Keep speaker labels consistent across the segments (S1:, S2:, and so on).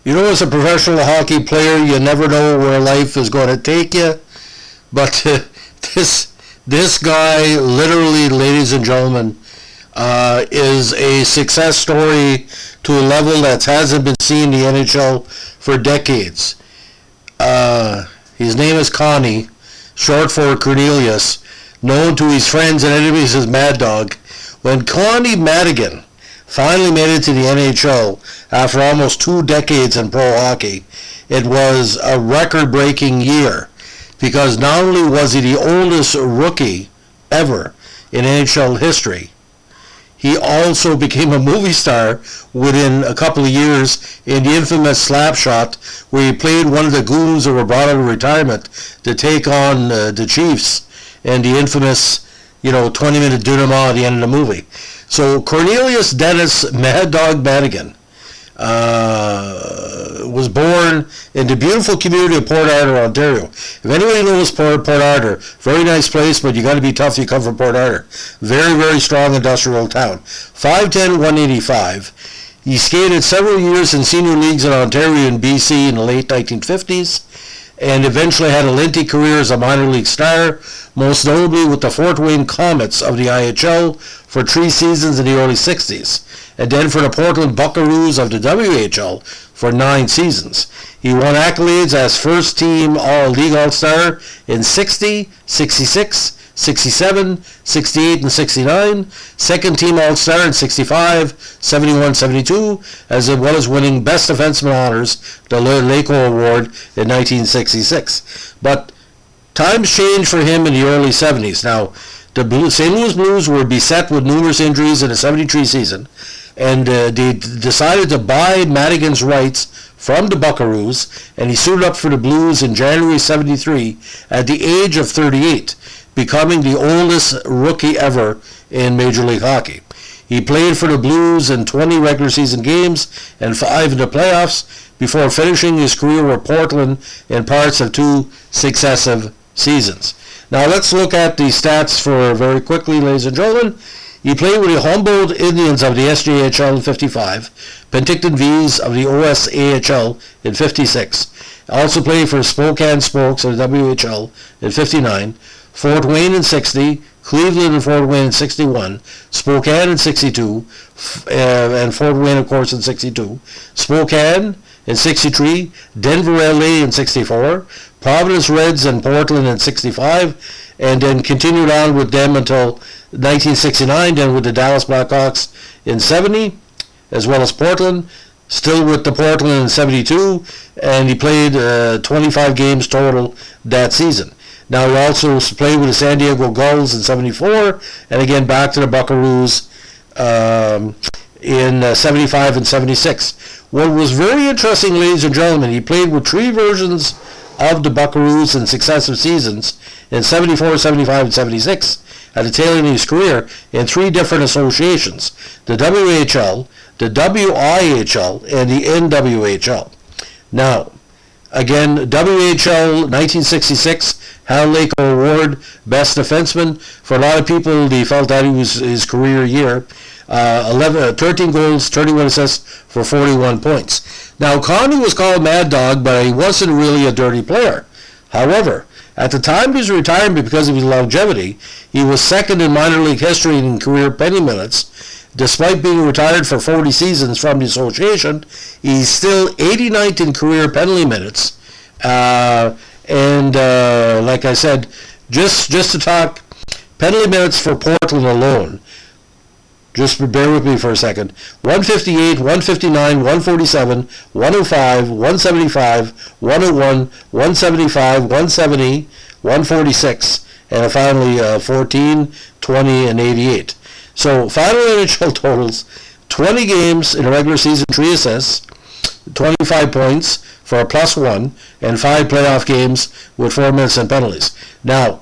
S1: You know, as a professional hockey player, you never know where life is going to take you. But this guy, literally, ladies and gentlemen, is a success story to a level that hasn't been seen in the NHL for decades. His name is Connie, short for Cornelius, known to his friends and enemies as Mad Dog. When Connie Madigan finally made it to the NHL after almost 2 decades in pro hockey, it was a record-breaking year because not only was he the oldest rookie ever in NHL history, he also became a movie star within a couple of years in the infamous Slapshot, where he played one of the goons that were brought out of retirement to take on the Chiefs, and the infamous, 20-minute denouement at the end of the movie. So Cornelius Dennis Mad Dog Madigan was born in the beautiful community of Port Arthur, Ontario. If anybody knows Port Arthur, very nice place, but you got to be tough if you come from Port Arthur. Very, very strong industrial town. 5'10", 185. He skated several years in senior leagues in Ontario and BC in the late 1950s, and eventually had a lengthy career as a minor league star, most notably with the Fort Wayne Comets of the IHL for 3 seasons in the early 60s, and then for the Portland Buckaroos of the WHL for 9 seasons. He won accolades as first-team All-League All-Star in 60, 66, 67, 68, and 69, second-team All-Star in 65, 71, 72, as well as winning Best Defenseman honors, the Laco Award, in 1966. But times changed for him in the early 70s. Now, the St. Louis Blues were beset with numerous injuries in the 73 season, and they decided to buy Madigan's rights from the Buckaroos, and he suited up for the Blues in January 73 at the age of 38, becoming the oldest rookie ever in Major League Hockey. He played for the Blues in 20 regular season games and 5 in the playoffs before finishing his career with Portland in parts of 2 successive seasons. Now let's look at the stats for very quickly, ladies and gentlemen. He played with the Humboldt Indians of the SJHL in 55, Penticton Vs of the OSAHL in 56, also played for Spokane Spokes of the WHL in 59, Fort Wayne in 60, Cleveland and Fort Wayne in 61, Spokane in 62, and Fort Wayne, of course, in 62, Spokane in 63, Denver LA in 64, Providence Reds and Portland in 65, and then continued on with them until 1969, then with the Dallas Blackhawks in 70, as well as Portland, still with the Portland in 72, and he played 25 games total that season. Now he also played with the San Diego Gulls in 74, and again back to the Buckaroos in 75 and 76. What was very interesting, ladies and gentlemen, he played with 3 versions of the Buckaroos in successive seasons in 74, 75, and 76 at the tail end of his career in 3 different associations, the WHL, the WIHL, and the NWHL. Now, again, WHL 1966, Hal Laco Award, Best Defenseman. For a lot of people, they felt that he was his career year. 13 goals, 31 assists for 41 points. Now, Connie was called Mad Dog, but he wasn't really a dirty player. However, at the time of his retirement, because of his longevity, he was second in minor league history in career penalty minutes. Despite being retired for 40 seasons from the association, he's still 89th in career penalty minutes. Like I said, just to talk penalty minutes for Portland alone, just bear with me for a second. 158, 159, 147, 105, 175, 101, 175, 170, 146, and finally 14, 20, and 88. So final NHL totals: 20 games in a regular season, 3 assists, 25 points for a +1, and 5 playoff games with 4 minutes and penalties. Now,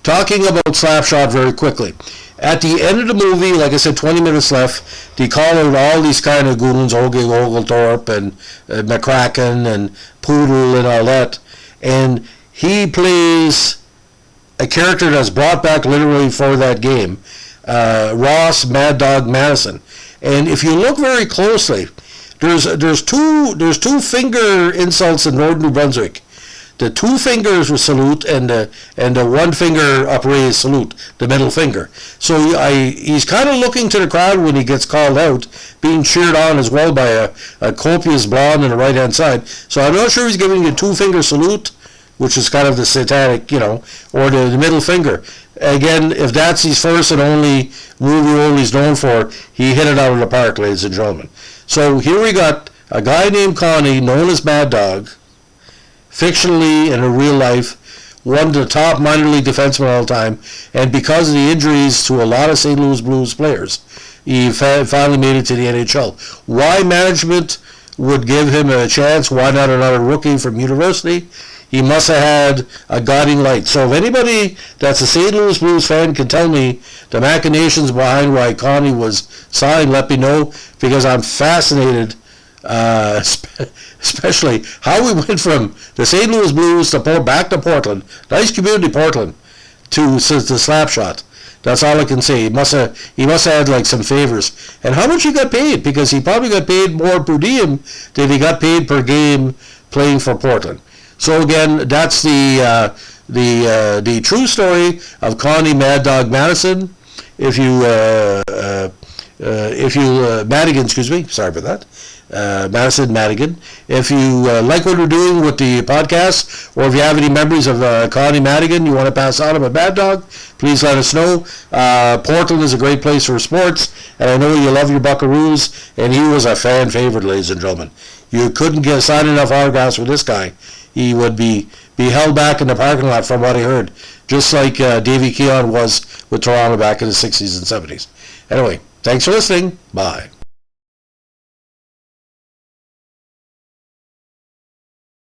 S1: talking about Slapshot very quickly. At the end of the movie, like I said, 20 minutes left, they call out all these kind of goons, Oglethorpe and McCracken and Poodle and all that, and he plays a character that's brought back literally for that game, Ross Mad Dog Madison. And if you look very closely, There's two finger insults in northern New Brunswick. The two fingers were salute and the one finger upraised salute, the middle finger. So he's kind of looking to the crowd when he gets called out, being cheered on as well by a copious blonde on the right hand side. So I'm not sure he's giving you a two finger salute, which is kind of the satanic, or the middle finger. Again, if that's his first and only movie role he's known for, he hit it out of the park, ladies and gentlemen. So here we got a guy named Connie, known as Mad Dog, fictionally and in real life, one of the top minor league defensemen of all time, and because of the injuries to a lot of St. Louis Blues players, he finally made it to the NHL. Why management would give him a chance? Why not another rookie from university? He must have had a guiding light. So if anybody that's a St. Louis Blues fan can tell me the machinations behind why Connie was signed, let me know, because I'm fascinated, especially how we went from the St. Louis Blues back to Portland, nice community Portland, to the Slapshot. That's all I can say. He must have had like some favors. And how much he got paid? Because he probably got paid more per diem than he got paid per game playing for Portland. So again, that's the true story of Connie Mad Dog Madison. Madigan, excuse me, sorry about that. Madison Madigan. If you like what we're doing with the podcast, or if you have any memories of Connie Madigan you want to pass on about Mad Dog, please let us know. Portland is a great place for sports, and I know you love your Buckaroos, and he was a fan favorite, ladies and gentlemen. You couldn't sign enough autographs with this guy. He would be held back in the parking lot, from what I heard, just like Davey Keon was with Toronto back in the 60s and 70s. Anyway, thanks for listening. Bye.